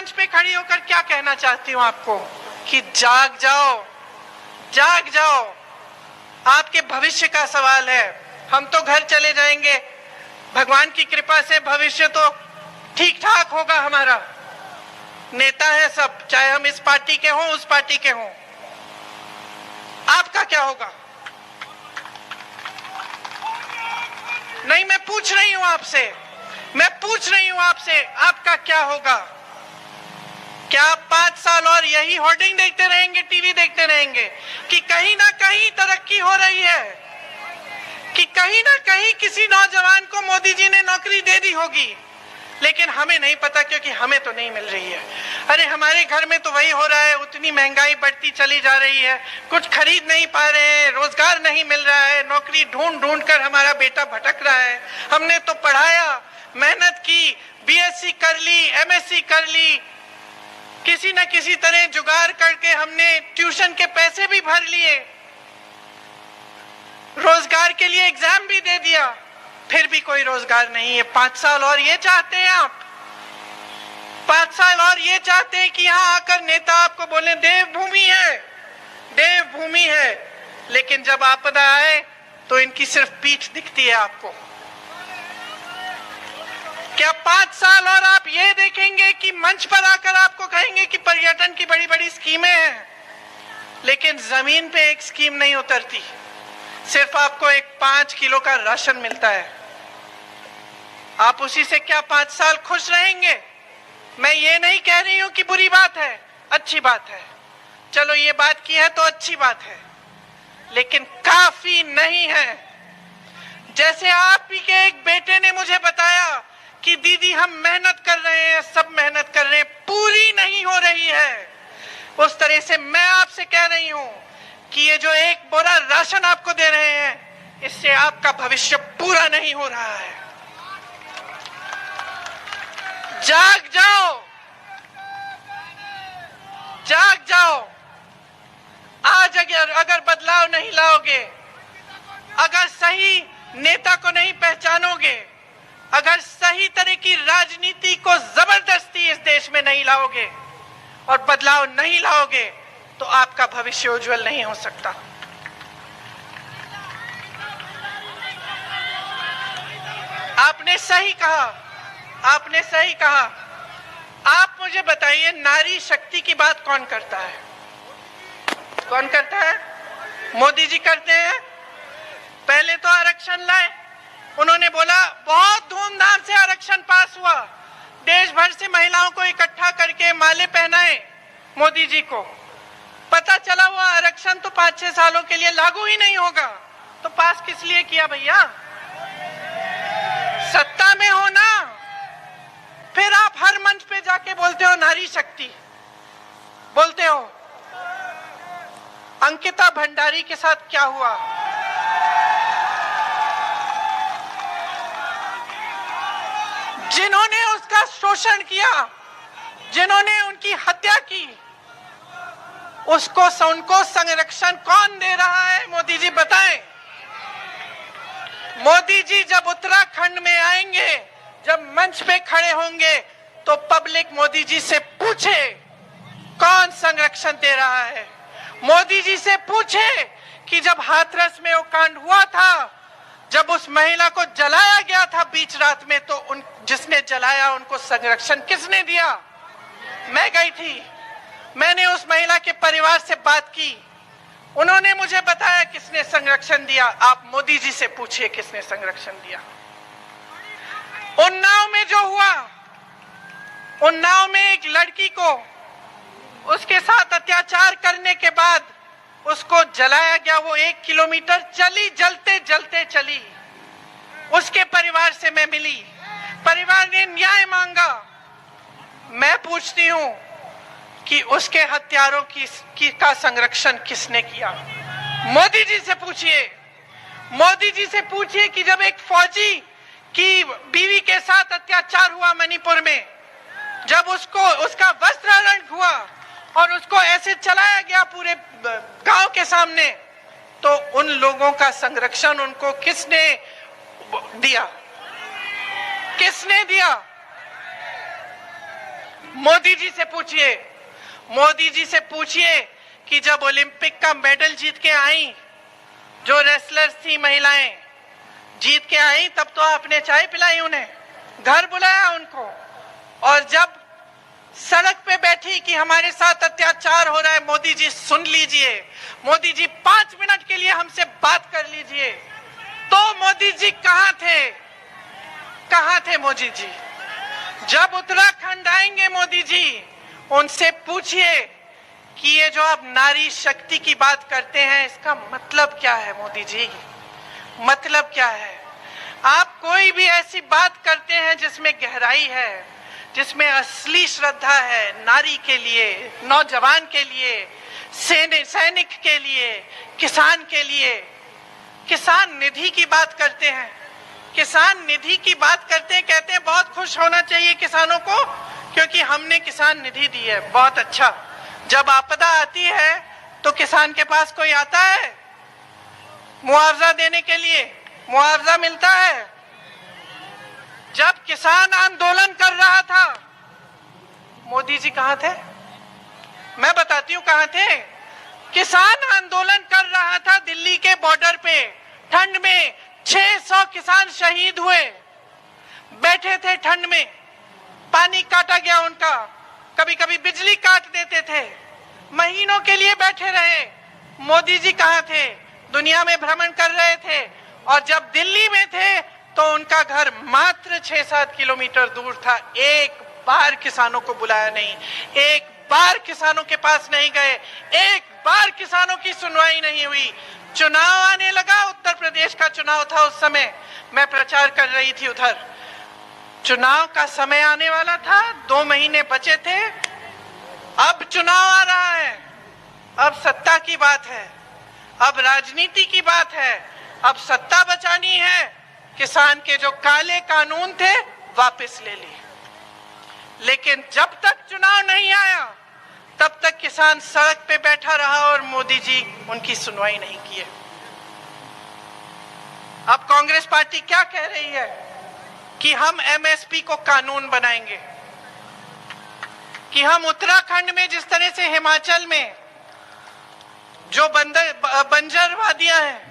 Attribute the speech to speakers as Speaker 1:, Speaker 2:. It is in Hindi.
Speaker 1: मंच पे खड़ी होकर क्या कहना चाहती हूं आपको कि जाग जाओ, जाग जाओ। आपके भविष्य का सवाल है। हम तो घर चले जाएंगे, भगवान की कृपा से भविष्य तो ठीक ठाक होगा हमारा। नेता है सब, चाहे हम इस पार्टी के हों उस पार्टी के हों। आपका क्या होगा? नहीं, मैं पूछ रही हूं आपसे, मैं पूछ रही हूं आपसे, आपका क्या होगा? क्या आप 5 साल और यही होर्डिंग देखते रहेंगे, टीवी देखते रहेंगे कि कहीं ना कहीं तरक्की हो रही है, कि कहीं ना कहीं किसी नौजवान को मोदी जी ने नौकरी दे दी होगी, लेकिन हमें नहीं पता क्योंकि हमें तो नहीं मिल रही है। अरे हमारे घर में तो वही हो रहा है, उतनी महंगाई बढ़ती चली जा रही है, कुछ खरीद नहीं पा रहे हैं, रोजगार नहीं मिल रहा है, नौकरी ढूंढ ढूंढ कर हमारा बेटा भटक रहा है। हमने तो पढ़ाया, मेहनत की, बीएससी कर ली, एमएससी कर ली, किसी न किसी तरह जुगाड़ करके हमने ट्यूशन के पैसे भी भर लिए, रोजगार के लिए एग्जाम भी दे दिया, फिर भी कोई रोजगार नहीं है। 5 साल और ये चाहते हैं आप? 5 साल और ये चाहते हैं कि यहां आकर नेता आपको बोले देवभूमि है, देवभूमि है, लेकिन जब आपदा आए तो इनकी सिर्फ पीठ दिखती है आपको। क्या 5 साल और आप ये देखेंगे कि मंच पर आकर आपको कहेंगे कि पर्यटन की बड़ी बड़ी स्कीमें हैं, लेकिन जमीन पे एक स्कीम नहीं उतरती, सिर्फ आपको एक 5 किलो का राशन मिलता है। आप उसी से क्या 5 साल खुश रहेंगे? मैं ये नहीं कह रही हूं कि बुरी बात है, अच्छी बात है, चलो ये बात की है तो अच्छी बात है, लेकिन काफी नहीं है। जैसे आप ही के एक बेटे ने मुझे बताया कि दीदी हम मेहनत कर रहे हैं, सब मेहनत कर रहे हैं, पूरी नहीं हो रही है, उस तरह से मैं आपसे कह रही हूं कि ये जो एक बोरा राशन आपको दे रहे हैं, इससे आपका भविष्य पूरा नहीं हो रहा है। जाग जाओ, जाग जाओ। आज अगर बदलाव नहीं लाओगे, अगर सही नेता को नहीं पहचानोगे, अगर सही तरह की राजनीति को जबरदस्ती इस देश में नहीं लाओगे और बदलाव नहीं लाओगे, तो आपका भविष्य उज्जवल नहीं हो सकता। आपने सही कहा, आपने सही कहा। आप मुझे बताइए, नारी शक्ति की बात कौन करता है? कौन करता है? मोदी जी करते हैं। पहले तो आरक्षण लाए, उन्होंने बोला बहुत धूमधाम से आरक्षण पास हुआ, देश भर से महिलाओं को इकट्ठा करके माले पहनाए मोदी जी को। पता चला वो आरक्षण तो 5-6 सालों के लिए लागू ही नहीं होगा, तो पास किस लिए किया भैया? सत्ता में हो ना, फिर आप हर मंच पे जाके बोलते हो नारी शक्ति, बोलते हो। अंकिता भंडारी के साथ क्या हुआ? जिन्होंने उसका शोषण किया, जिन्होंने उनकी हत्या की, उनको संरक्षण कौन दे रहा है? मोदी जी बताएं। मोदी जी जब उत्तराखंड में आएंगे, जब मंच पे खड़े होंगे, तो पब्लिक मोदी जी से पूछे कौन संरक्षण दे रहा है। मोदी जी से पूछे कि जब हाथरस में वो कांड हुआ था, जब उस महिला को जलाया गया था बीच रात में, तो जिसने जलाया उनको संरक्षण किसने दिया? मैं गई थी, मैंने उस महिला के परिवार से बात की, उन्होंने मुझे बताया किसने संरक्षण दिया। आप मोदी जी से पूछिए किसने संरक्षण दिया। उन्नाव में जो हुआ, उन्नाव में एक लड़की को उसके साथ अत्याचार करने के बाद उसको जलाया गया, वो 1 किलोमीटर चली, जलते जलते चली। उसके परिवार से मैं मिली, परिवार ने न्याय मांगा। मैं पूछती हूं कि उसके हत्यारों का संरक्षण किसने किया? मोदी जी से पूछिए। मोदी जी से पूछिए कि जब एक फौजी की बीवी के साथ अत्याचार हुआ मणिपुर में, जब उसका वस्त्रहरण हुआ और उसको ऐसे चलाया गया पूरे गांव के सामने, तो उन लोगों का संरक्षण उनको किसने दिया? किसने दिया? मोदी जी से पूछिए, मोदी जी से पूछिए कि जब ओलंपिक का मेडल जीत के आई, जो रेसलर्स थी महिलाएं जीत के आई, तब तो आपने चाय पिलाई उन्हें, घर बुलाया उनको, और जब सड़क पे बैठी कि हमारे साथ अत्याचार हो रहा है, मोदी जी सुन लीजिए, मोदी जी 5 मिनट के लिए हमसे बात कर लीजिए, तो मोदी जी कहां थे? कहां थे मोदी जी? जब उत्तराखंड आएंगे मोदी जी, उनसे पूछिए कि ये जो आप नारी शक्ति की बात करते हैं, इसका मतलब क्या है मोदी जी? मतलब क्या है? आप कोई भी ऐसी बात करते हैं जिसमें गहराई है, जिसमें असली श्रद्धा है, नारी के लिए, नौजवान के लिए, सैनिक के लिए, किसान के लिए। किसान निधि की बात करते हैं, किसान निधि की बात करते हैं, कहते हैं बहुत खुश होना चाहिए किसानों को क्योंकि हमने किसान निधि दी है। बहुत अच्छा, जब आपदा आती है तो किसान के पास कोई आता है मुआवजा देने के लिए? मुआवजा मिलता है? जब किसान आंदोलन कर रहा था, मोदी जी कहां थे? मैं बताती हूं कहां थे। किसान आंदोलन कर रहा था दिल्ली के बॉर्डर पे, ठंड में 600 किसान शहीद हुए, बैठे थे ठंड में, पानी काटा गया उनका, कभी कभी बिजली काट देते थे, महीनों के लिए बैठे रहे। मोदी जी कहां थे? दुनिया में भ्रमण कर रहे थे, और जब दिल्ली में थे तो उनका घर मात्र 6-7 किलोमीटर दूर था। एक बार किसानों को बुलाया नहीं, एक बार किसानों के पास नहीं गए, एक बार किसानों की सुनवाई नहीं हुई। चुनाव आने लगा, उत्तर प्रदेश का चुनाव था उस समय, मैं प्रचार कर रही थी उधर। चुनाव का समय आने वाला था, 2 महीने बचे थे, अब चुनाव आ रहा है, अब सत्ता की बात है, अब राजनीति की बात है, अब सत्ता बचानी है। किसान के जो काले कानून थे वापस ले लिए, लेकिन जब तक चुनाव नहीं आया तब तक किसान सड़क पे बैठा रहा और मोदी जी उनकी सुनवाई नहीं किए। अब कांग्रेस पार्टी क्या कह रही है कि हम एमएसपी को कानून बनाएंगे, कि हम उत्तराखंड में जिस तरह से हिमाचल में जो बंजर वादियां हैं